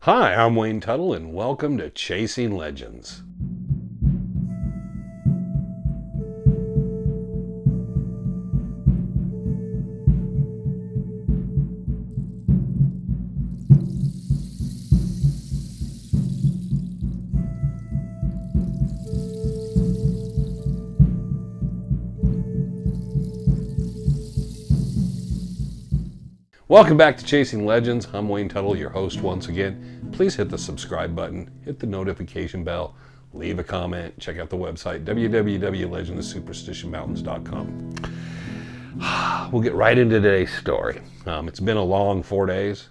Hi, I'm Wayne Tuttle, and welcome to Chasing Legends. Welcome back to Chasing Legends. I'm Wayne Tuttle, your host once again. Please hit the subscribe button, hit the notification bell, leave a comment, check out the website, www.legendsofsuperstitionmountains.com. We'll get right into today's story. It's been a long 4 days.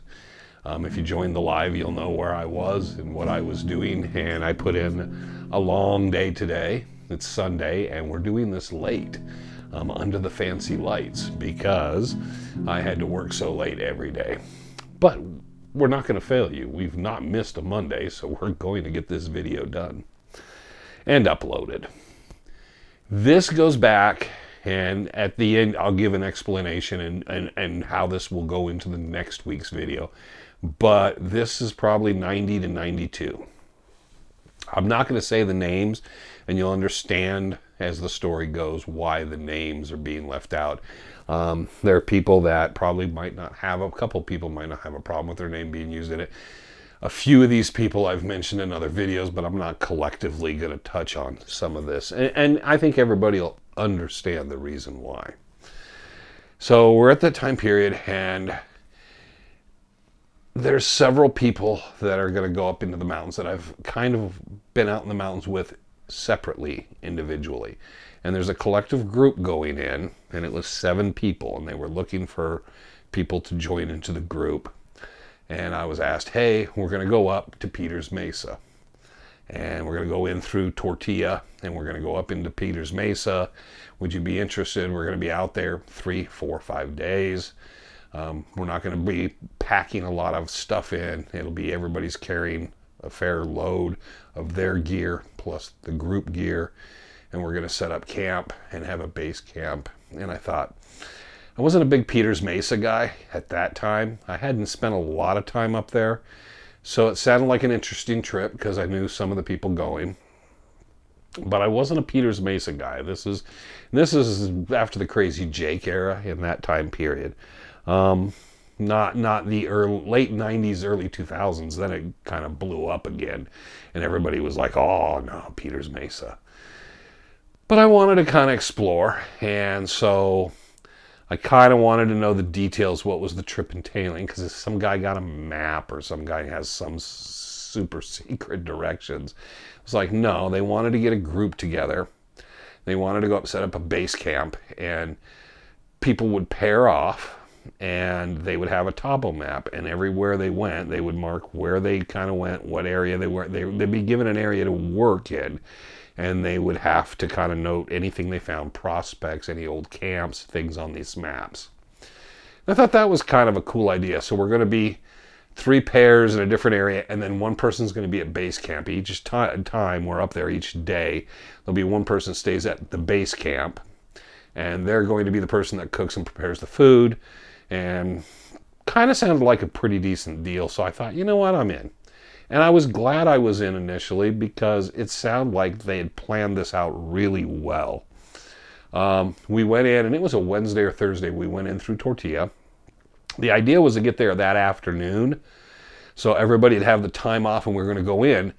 If you joined the live, you'll know where I was and what I was doing, and I put in a long day today. It's Sunday, and we're doing this late. Under the fancy lights because I had to work so late every day. But we're not going to fail you. We've not missed a Monday, so we're going to get this video done and uploaded. This goes back, and at the end I'll give an explanation and how this will go into the next week's video. But this is probably 90 to 92. I'm not going to say the names, and you'll understand as the story goes why the names are being left out. There are people that probably might not have, a couple people might not have a problem with their name being used in it. A few of these people I've mentioned in other videos, but I'm not collectively going to touch on some of this. And I think everybody will understand the reason why. So we're at that time period, and there's several people that are going to go up into the mountains that I've kind of been out in the mountains with separately, individually. And there's a collective group going in, and it was 7 people, and they were looking for people to join into the group. And I was asked, hey, we're going to go up to Peters Mesa. And we're going to go in through Tortilla, and we're going to go up into Peters Mesa. Would you be interested? We're going to be out there 3, 4, 5 days. We're not going to be packing a lot of stuff in. It'll be everybody's carrying a fair load of their gear plus the group gear, and we're going to set up camp and have a base camp. And I thought, I wasn't a big Peters Mesa guy at that time. I hadn't spent a lot of time up there, so it sounded like an interesting trip because I knew some of the people going. But I wasn't a Peters Mesa guy. This is after the Crazy Jake era, in that time period. Not the late 90s, early 2000s. Then it kind of blew up again, and everybody was like, oh no, Peters Mesa. But I wanted to kind of explore, and so I kind of wanted to know the details, what was the trip entailing, because if some guy got a map or some guy has some super secret directions. It was like, no, they wanted to get a group together. They wanted to go up, set up a base camp, and people would pair off, and they would have a topo map, and everywhere they went, they would mark where they kind of went, what area they were. They'd be given an area to work in, and they would have to kind of note anything they found, prospects, any old camps, things on these maps. I thought that was kind of a cool idea. So we're going to be 3 pairs in a different area, and then one person's going to be at base camp. Each time we're up there each day, there'll be one person stays at the base camp, and they're going to be the person that cooks and prepares the food. And kind of sounded like a pretty decent deal, so I thought, you know what, I'm in. And I was glad I was in initially because it sounded like they had planned this out really well. We went in, and it was a Wednesday or Thursday. We went in through Tortilla. The idea was to get there that afternoon, so everybody would have the time off and we were going to go in.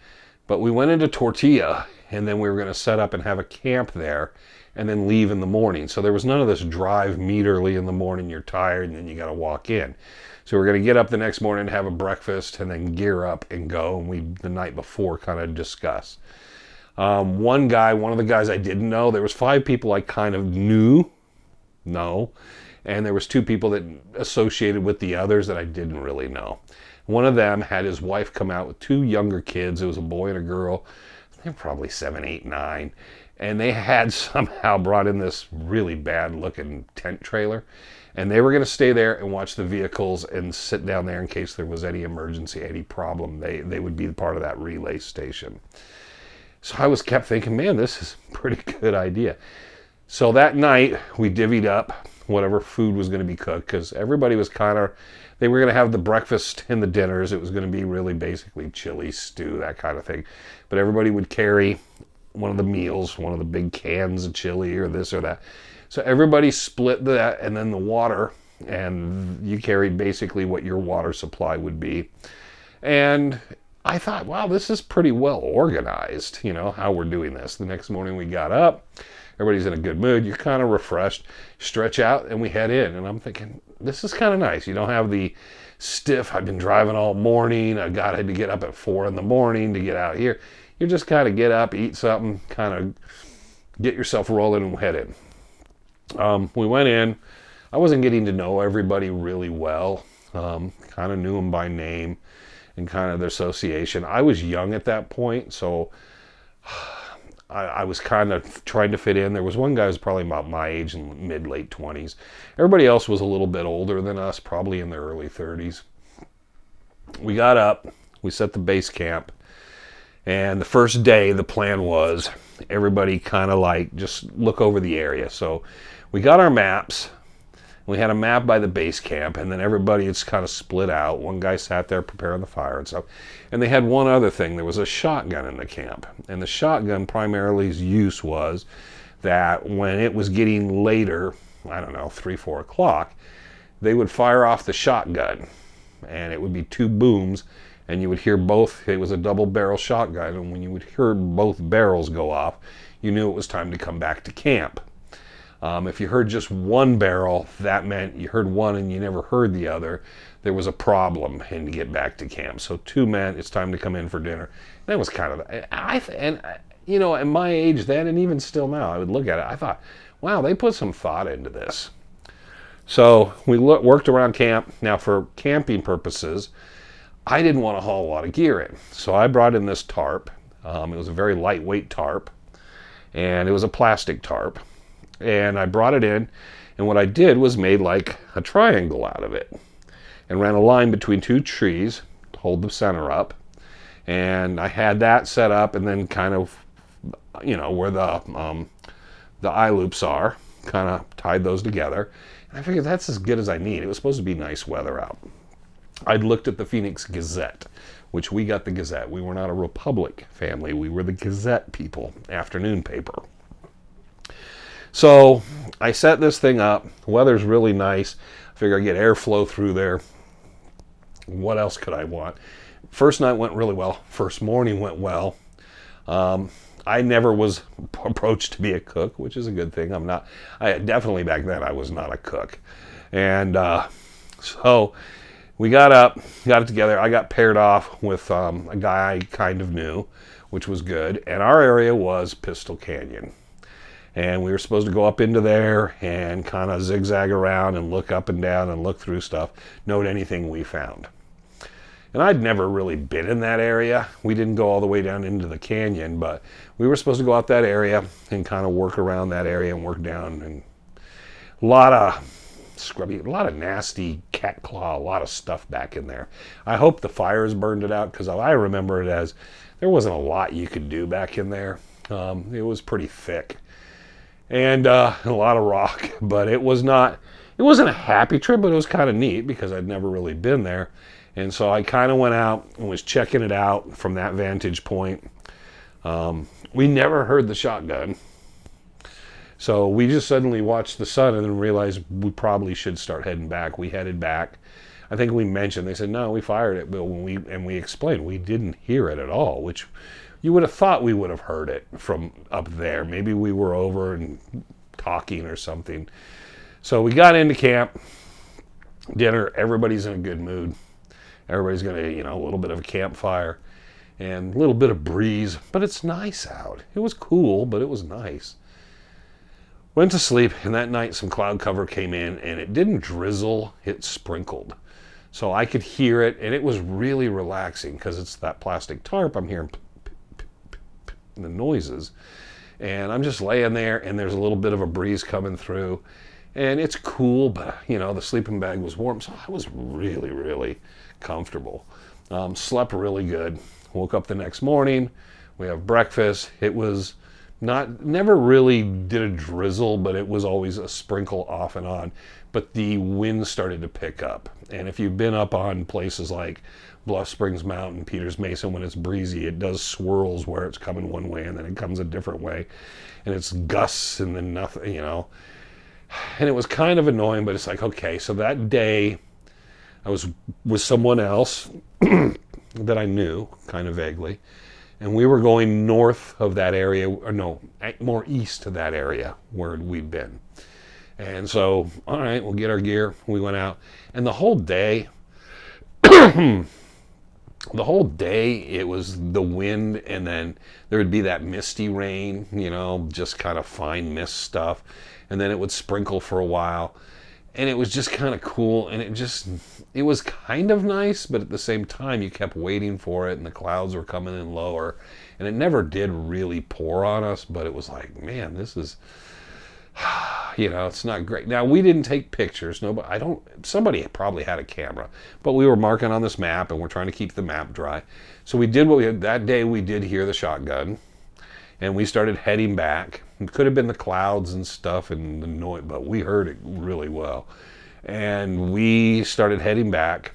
But we went into Tortilla, and then we were going to set up and have a camp there, and then leave in the morning. So there was none of this drive, meet early in the morning, you're tired, and then you got to walk in. So we're going to get up the next morning, have a breakfast, and then gear up and go. And we, the night before, kind of discuss. One of the guys I didn't know, there was 5 people I kind of knew, and there was 2 people that associated with the others that I didn't really know. One of them had his wife come out with 2 younger kids. It was a boy and a girl. They were probably 7, 8, 9. And they had somehow brought in this really bad looking tent trailer, and they were going to stay there and watch the vehicles and sit down there in case there was any emergency, any problem. They would be part of that relay station. So I kept thinking, man, this is a pretty good idea. So that night we divvied up. whatever food was going to be cooked, because everybody was they were going to have the breakfast and the dinners. It was going to be really basically chili, stew, that kind of thing. But everybody would carry one of the meals, one of the big cans of chili or this or that. So everybody split that, and then the water, and you carried basically what your water supply would be. And I thought, wow, this is pretty well organized, how we're doing this. The next morning we got up, everybody's in a good mood, you're kind of refreshed, stretch out, and we head in. And I'm thinking, this is kind of nice. You don't have the stiff, I've been driving all morning, I had to get up at 4 in the morning to get out here. You just kind of get up, eat something, kind of get yourself rolling and head in. We went in. I wasn't getting to know everybody really well. Kind of knew them by name and kind of their association. I was young at that point, so I was kind of trying to fit in. There was one guy who was probably about my age, in mid-late 20s. Everybody else was a little bit older than us, probably in their early 30s. We got up, we set the base camp, and the first day the plan was everybody kind of just look over the area. So we got our maps. We had a map by the base camp, and then everybody is kind of split out. One guy sat there preparing the fire and stuff. And they had one other thing. There was a shotgun in the camp. And the shotgun primary's use was that when it was getting later, I don't know, 3, 4 o'clock, they would fire off the shotgun. And it would be 2 booms, and you would hear both. It was a double barrel shotgun, and when you would hear both barrels go off, you knew it was time to come back to camp. If you heard just one barrel, that meant you heard one and you never heard the other. There was a problem and to get back to camp. So 2 meant it's time to come in for dinner. That was kind of, at my age then, and even still now, I would look at it, I thought, wow, they put some thought into this. So we worked around camp. Now for camping purposes, I didn't want to haul a lot of gear in. So I brought in this tarp. It was a very lightweight tarp, and it was a plastic tarp. And I brought it in, and what I did was made like a triangle out of it and ran a line between 2 trees to hold the center up. And I had that set up, and then kind of, where the eye loops are, kind of tied those together. And I figured that's as good as I need. It was supposed to be nice weather out. I'd looked at the Phoenix Gazette, which we got the Gazette. We were not a Republic family. We were the Gazette people, afternoon paper. So I set this thing up. The weather's really nice. I figure I get airflow through there. What else could I want? First night went really well. First morning went well. I never was approached to be a cook, which is a good thing. Definitely back then I was not a cook. And so we got up, got it together. I got paired off with a guy I kind of knew, which was good. And our area was Pistol Canyon. And we were supposed to go up into there and kind of zigzag around and look up and down and look through stuff, note anything we found. And I'd never really been in that area. We didn't go all the way down into the canyon, but we were supposed to go out that area and kind of work around that area and work down. And a lot of scrubby, a lot of nasty cat claw, a lot of stuff back in there. I hope the fires burned it out, because I remember it as there wasn't a lot you could do back in there. It was pretty thick. And a lot of rock, but it wasn't a happy trip, but it was kind of neat because I'd never really been there. And so I kind of went out and was checking it out from that vantage point. We never heard the shotgun. So we just suddenly watched the sun and then realized we probably should start heading back. We headed back. I think we mentioned, they said, no, we fired it, but we explained we didn't hear it at all, which you would have thought we would have heard it from up there. Maybe we were over and talking or something. So we got into camp, dinner, everybody's in a good mood. Everybody's going to, a little bit of a campfire and a little bit of breeze, but it's nice out. It was cool, but it was nice. Went to sleep, and that night some cloud cover came in, and it didn't drizzle, it sprinkled. So I could hear it, and it was really relaxing because it's that plastic tarp. I'm hearing the noises, and I'm just laying there, and there's a little bit of a breeze coming through, and it's cool, but the sleeping bag was warm, so I was really, really comfortable. Slept really good. Woke up the next morning. We have breakfast. It was Never really did a drizzle, but it was always a sprinkle off and on. But the wind started to pick up. And if you've been up on places like Bluff Springs Mountain, Peters Mesa, when it's breezy, it does swirls where it's coming one way and then it comes a different way. And it's gusts and then nothing, you know. And it was kind of annoying, but it's like, okay, so that day I was with someone else that I knew kind of vaguely. And we were going north of that area, or no, more east of that area where we'd been. And so, all right, we'll get our gear. We went out. And the whole day, it was the wind, and then there would be that misty rain, you know, just kind of fine mist stuff. And then it would sprinkle for a while. And it was just kind of cool, and it was kind of nice, but at the same time, you kept waiting for it, and the clouds were coming in lower, and it never did really pour on us, but it was like, man, this is, you know, it's not great. Now, we didn't take pictures. Somebody probably had a camera, but we were marking on this map, and we're trying to keep the map dry. So we did that day we did hear the shotgun, and we started heading back. It could have been the clouds and stuff and the noise, but we heard it really well. And we started heading back.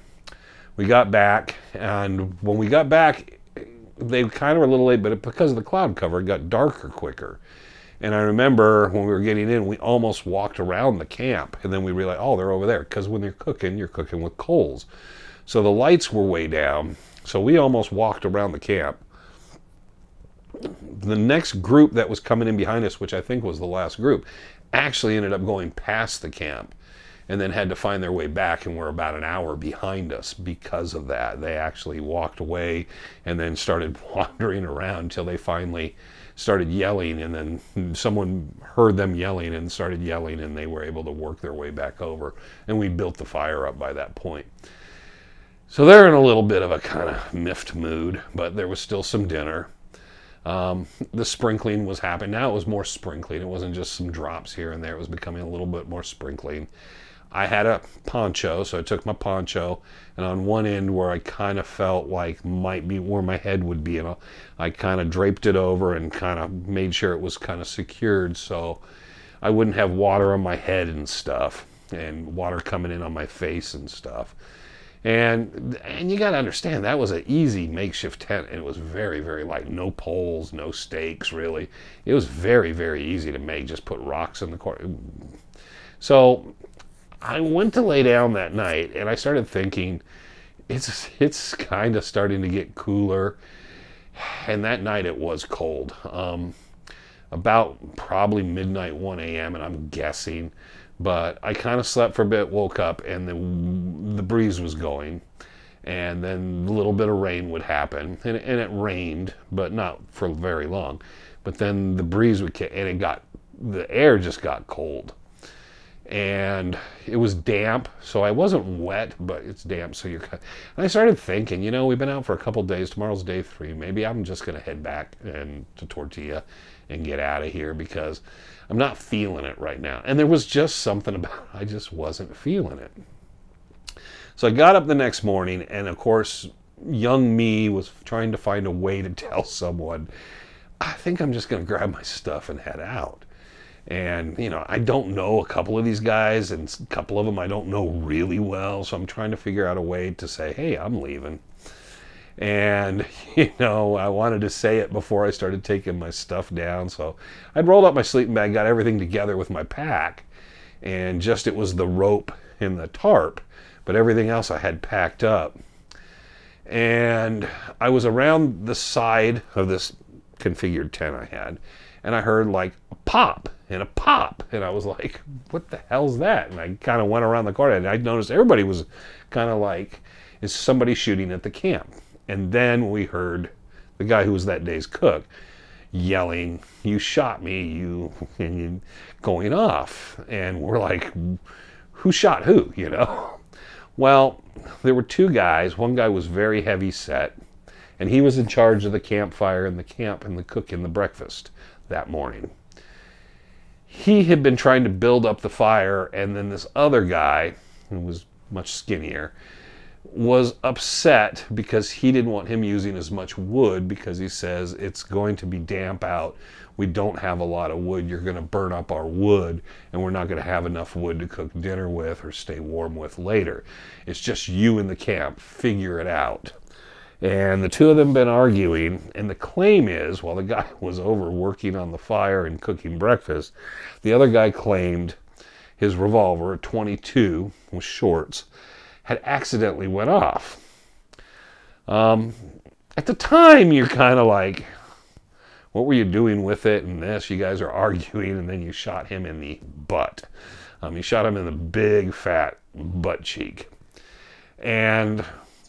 We got back, and when we got back, they kind of were a little late, but because of the cloud cover, it got darker quicker. And I remember when we were getting in, we almost walked around the camp, and then we realized, oh, they're over there, because when you're cooking with coals. So the lights were way down, so we almost walked around the camp. The next group that was coming in behind us, which I think was the last group, actually ended up going past the camp and then had to find their way back, and were about an hour behind us because of that. They actually walked away and then started wandering around until they finally started yelling, and then someone heard them yelling and started yelling, and they were able to work their way back over, and we built the fire up by that point. So they're in a little bit of a kind of miffed mood, but there was still some dinner. The sprinkling was happening. Now it was more sprinkling. It wasn't just some drops here and there. It was becoming a little bit more sprinkling. I had a poncho, so I took my poncho, and on one end where I kind of felt like might be where my head would be, and I kind of draped it over and kind of made sure it was kind of secured so I wouldn't have water on my head and stuff, and water coming in on my face and stuff. And you got to understand, that was an easy makeshift tent, and it was very, very light. No poles, no stakes, really. It was very, very easy to make. Just put rocks in the corner. So I went to lay down that night, and I started thinking, it's kind of starting to get cooler. And that night it was cold. About probably midnight, 1 a.m., and I'm guessing. But I kind of slept for a bit, woke up, and the breeze was going. And then a little bit of rain would happen. And it rained, but not for very long. But then the breeze would kick, and the air just got cold. And it was damp, so I wasn't wet, but it's damp, so and I started thinking, you know, we've been out for a couple days. Tomorrow's day 3. Maybe I'm just going to head back to Tortilla and get out of here, because I'm not feeling it right now. And there was just something about it. I just wasn't feeling it. So I got up the next morning, and of course, young me was trying to find a way to tell someone, I think I'm just going to grab my stuff and head out. And, you know, I don't know a couple of these guys, and a couple of them I don't know really well. So I'm trying to figure out a way to say, hey, I'm leaving. And, you know, I wanted to say it before I started taking my stuff down. So I'd rolled up my sleeping bag, got everything together with my pack, and just it was the rope and the tarp. But everything else I had packed up. And I was around the side of this configured tent I had, and I heard like a pop and a pop. And I was like, what the hell's that? And I kind of went around the corner, and I noticed everybody was kind of like, is somebody shooting at the camp? And then we heard the guy who was that day's cook yelling, you shot me, and you going off. And we're like, who shot who, you know? Well, there were 2 guys. One guy was very heavy set, and he was in charge of the campfire and the camp and the cook and the breakfast that morning. He had been trying to build up the fire, and then this other guy, who was much skinnier, was upset because he didn't want him using as much wood because he says it's going to be damp out. We don't have a lot of wood. You're going to burn up our wood, and we're not going to have enough wood to cook dinner with or stay warm with later. It's just you in the camp. Figure it out. And the two of them been arguing, and the claim is, while the guy was over working on the fire and cooking breakfast, the other guy claimed his revolver, a .22 with shorts, had accidentally went off. At the time, you're kind of like, what were you doing with it? And this, you guys are arguing, and then you shot him in the butt. You shot him in the big, fat butt cheek. And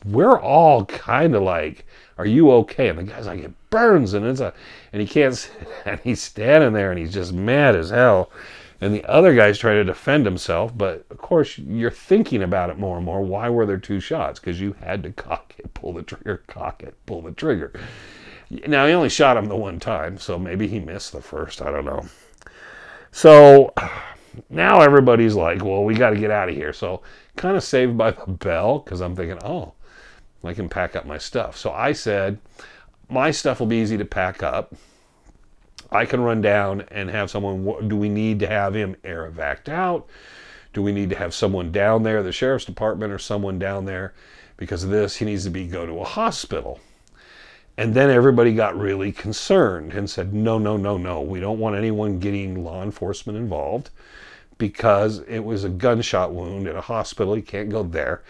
we're all kind of like, are you okay? And the guy's like, it burns, and and he can't sit, and he's standing there, and he's just mad as hell. And the other guy's trying to defend himself, but of course you're thinking about it more and more. Why were there two shots? Because you had to cock it, pull the trigger, cock it, pull the trigger. Now, he only shot him the one time, so maybe he missed the first. I don't know. So now everybody's like, well, we got to get out of here. So kind of saved by the bell, because I'm thinking, oh, I can pack up my stuff. So I said, my stuff will be easy to pack up. I can run down and have someone. Do we need to have him air evac'd out? Do we need to have someone down there, the sheriff's department or someone down there? Because of this, he needs to go to a hospital. And then everybody got really concerned and said, no. We don't want anyone getting law enforcement involved because it was a gunshot wound in a hospital. You can't go there.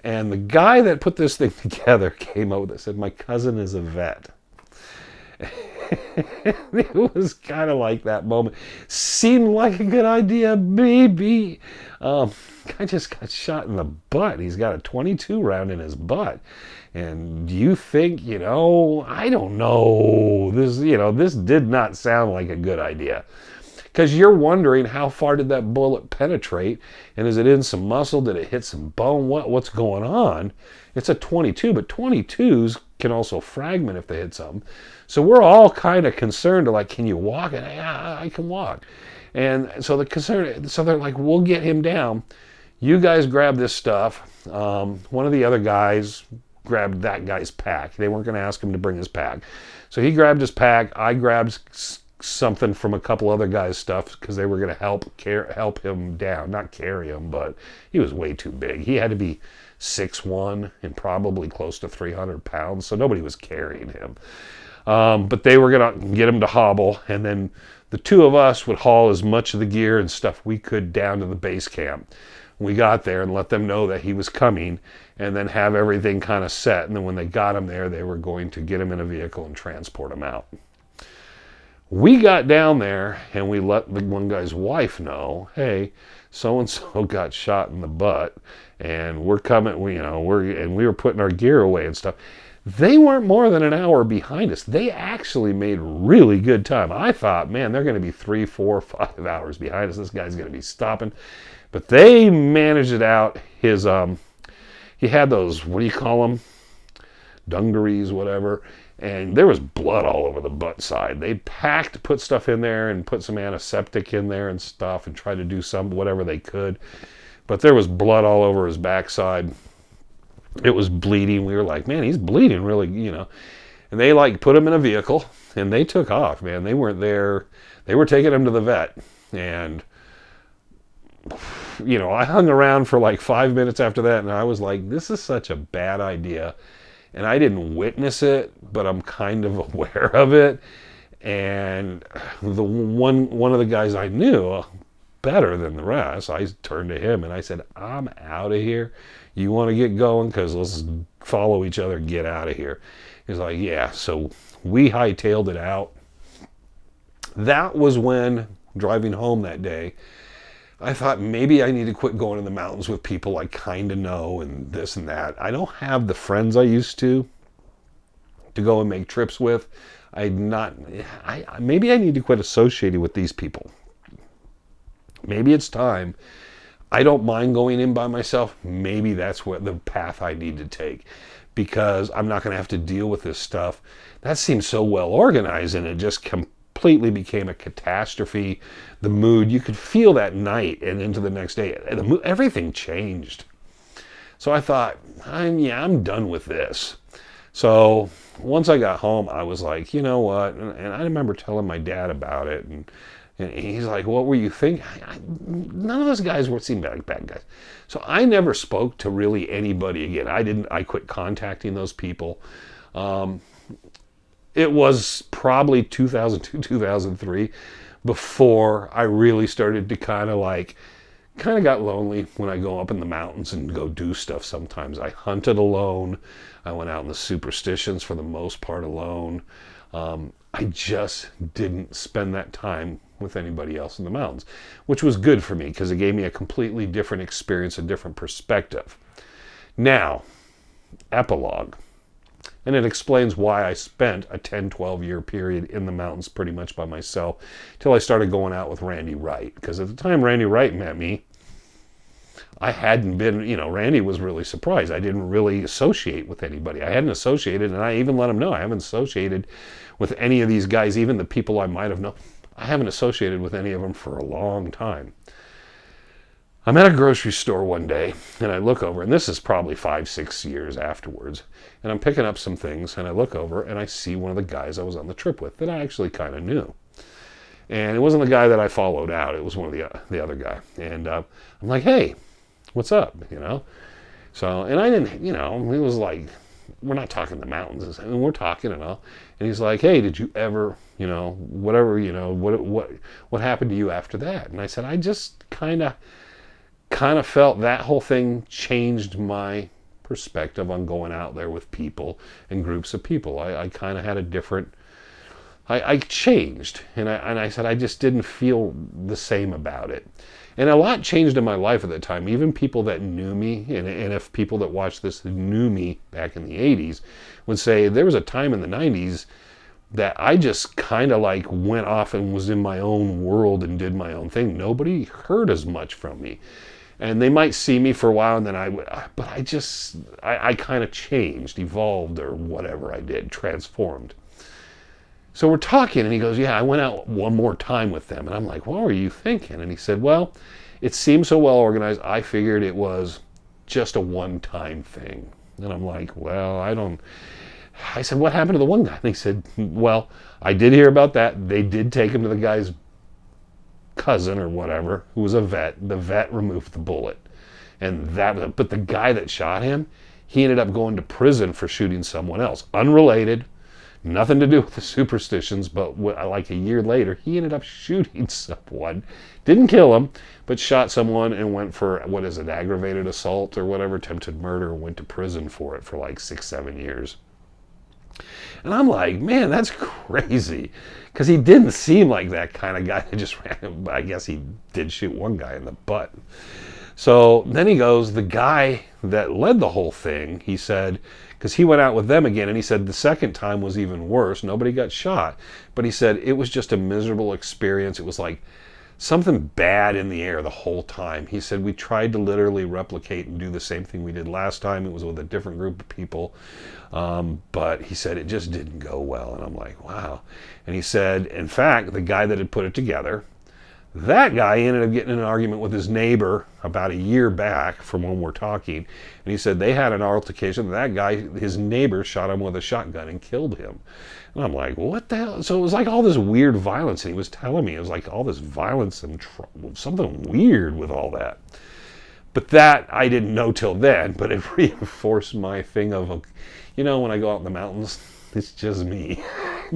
And the guy that put this thing together came out with it, said, my cousin is a vet. It was kind of like that moment. Seemed like a good idea, maybe. Guy just got shot in the butt. He's got a .22 round in his butt. And do you think, I don't know. This did not sound like a good idea. Because you're wondering, how far did that bullet penetrate? And is it in some muscle? Did it hit some bone? What's going on? It's a .22, but .22s can also fragment if they hit something. So we're all kind of concerned, like, can you walk? And I can walk. And so they're like, we'll get him down. You guys grab this stuff. One of the other guys grabbed that guy's pack. They weren't going to ask him to bring his pack. So he grabbed his pack. I grabbed something from a couple other guys' stuff because they were going to help him down. Not carry him, but he was way too big. He had to be 6'1" and probably close to 300 pounds, so nobody was carrying him. But they were going to get him to hobble, and then the two of us would haul as much of the gear and stuff we could down to the base camp. We got there and let them know that he was coming, and then have everything kind of set. And then when they got him there, they were going to get him in a vehicle and transport him out. We got down there and we let the one guy's wife know, hey, so-and-so got shot in the butt and we're coming, we were putting our gear away and stuff. They weren't more than an hour behind us. They actually made really good time. I thought, man, they're going to be 3, 4, 5 hours behind us. This guy's going to be stopping. But they managed it out. He had those, what do you call them? Dungarees, whatever. And there was blood all over the butt side. They put stuff in there and put some antiseptic in there and stuff and tried to do whatever they could. But there was blood all over his backside. It was bleeding. We were like, man, he's bleeding really, And they put him in a vehicle and they took off, man. They weren't there. They were taking him to the vet. And, I hung around for 5 minutes after that and I was like, this is such a bad idea. And I didn't witness it, but I'm kind of aware of it. And the one of the guys I knew better than the rest, I turned to him and I said, I'm out of here. You want to get going? Because let's follow each other and get out of here. He's like, yeah. So we hightailed it out. That was when, driving home that day, I thought maybe I need to quit going in the mountains with people I kind of know and this and that. I don't have the friends I used to go and make trips with. Maybe I need to quit associating with these people. Maybe it's time. I don't mind going in by myself. Maybe that's what the path I need to take, because I'm not going to have to deal with this stuff. That seems so well organized, and it just completely became a catastrophe. The mood, you could feel that night and into the next day. Everything changed. So I thought, I'm done with this. So once I got home, I was like, you know what? And I remember telling my dad about it, and he's like, what were you thinking? None of those guys seemed like bad guys. So I never spoke to really anybody again. I quit contacting those people. It was probably 2002, 2003 before I really started to kind of got lonely when I go up in the mountains and go do stuff sometimes. I hunted alone. I went out in the superstitions for the most part alone. I just didn't spend that time with anybody else in the mountains, which was good for me because it gave me a completely different experience, a different perspective. Now, epilogue. And it explains why I spent a 10, 12-year period in the mountains pretty much by myself till I started going out with Randy Wright. Because at the time Randy Wright met me, I hadn't been, Randy was really surprised. I didn't really associate with anybody. I hadn't associated, and I even let him know I haven't associated with any of these guys, even the people I might have known. I haven't associated with any of them for a long time. I'm at a grocery store one day, and I look over, and this is probably 5, 6 years afterwards, and I'm picking up some things, and I look over, and I see one of the guys I was on the trip with that I actually kind of knew. And it wasn't the guy that I followed out. It was one of the other guy. And I'm like, hey, what's up? So, and I didn't, it was like, we're not talking the mountains. I mean, we're talking and all. And he's like, hey, did you ever, whatever, what happened to you after that? And I said, I just kind of felt that whole thing changed my perspective on going out there with people and groups of people. I kind of had a different, I changed, and I said I just didn't feel the same about it. And a lot changed in my life at that time. Even people that knew me, and if people that watched this knew me back in the 80s, would say there was a time in the 90s that I just kind of went off and was in my own world and did my own thing. Nobody heard as much from me. And they might see me for a while, and then I kind of changed, evolved, or whatever I did, transformed. So we're talking, and he goes, yeah, I went out one more time with them. And I'm like, what were you thinking? And he said, well, it seemed so well organized, I figured it was just a one-time thing. And I'm like, well, I said, what happened to the one guy? And he said, well, I did hear about that. They did take him to the guy's cousin or whatever, who was a vet. The vet removed the bullet. But the guy that shot him, he ended up going to prison for shooting someone else. Unrelated, nothing to do with the superstitions, but like a year later, he ended up shooting someone. Didn't kill him, but shot someone and went for, aggravated assault or whatever, attempted murder, and went to prison for it for 6, 7 years. And I'm like, man, that's crazy. Because he didn't seem like that kind of guy that just ran. I guess he did shoot one guy in the butt. So then he goes, the guy that led the whole thing, he said, because he went out with them again, and he said the second time was even worse. Nobody got shot. But he said it was just a miserable experience. It was like something bad in the air the whole time. He said we tried to literally replicate and do the same thing we did last time. It was with a different group of people. But he said it just didn't go well. And I'm like, wow. And he said, in fact, the guy that had put it together, that guy ended up getting in an argument with his neighbor about a year back from when we're talking. And he said they had an altercation. That guy, his neighbor, shot him with a shotgun and killed him. And I'm like, what the hell? So it was like all this weird violence. And he was telling me it was like all this violence and something weird with all that. But that I didn't know till then. But it reinforced my thing of, when I go out in the mountains, it's just me.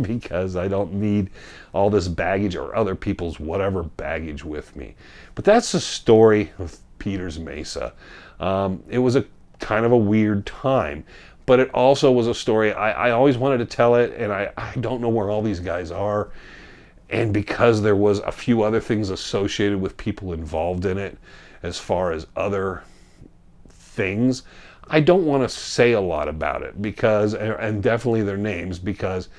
Because I don't need all this baggage or other people's whatever baggage with me. But that's the story of Peter's Mesa. It was a kind of a weird time, but it also was a story. I always wanted to tell it, and I don't know where all these guys are. And because there was a few other things associated with people involved in it, as far as other things, I don't want to say a lot about it because, and definitely their names, because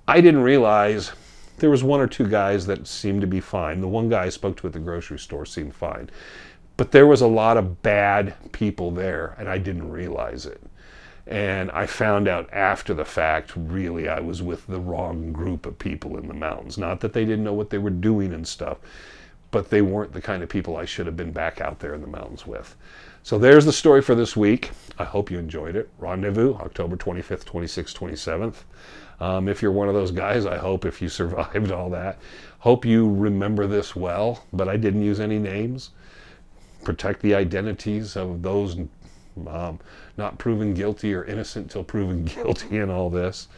I didn't realize there was one or two guys that seemed to be fine. The one guy I spoke to at the grocery store seemed fine. But there was a lot of bad people there, and I didn't realize it. And I found out after the fact, really, I was with the wrong group of people in the mountains. Not that they didn't know what they were doing and stuff, but they weren't the kind of people I should have been back out there in the mountains with. So there's the story for this week. I hope you enjoyed it. Rendezvous, October 25th, 26th, 27th. If you're one of those guys, I hope if you survived all that. Hope you remember this well, but I didn't use any names. Protect the identities of those not proven guilty or innocent till proven guilty in all this.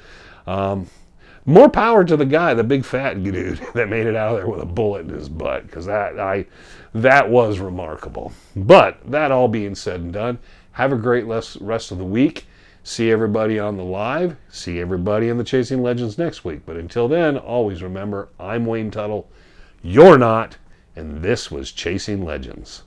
More power to the guy, the big fat dude that made it out of there with a bullet in his butt, because that was remarkable. But that all being said and done, have a great rest of the week. See everybody on the live. See everybody in the Chasing Legends next week. But until then, always remember, I'm Wayne Tuttle. You're not. And this was Chasing Legends.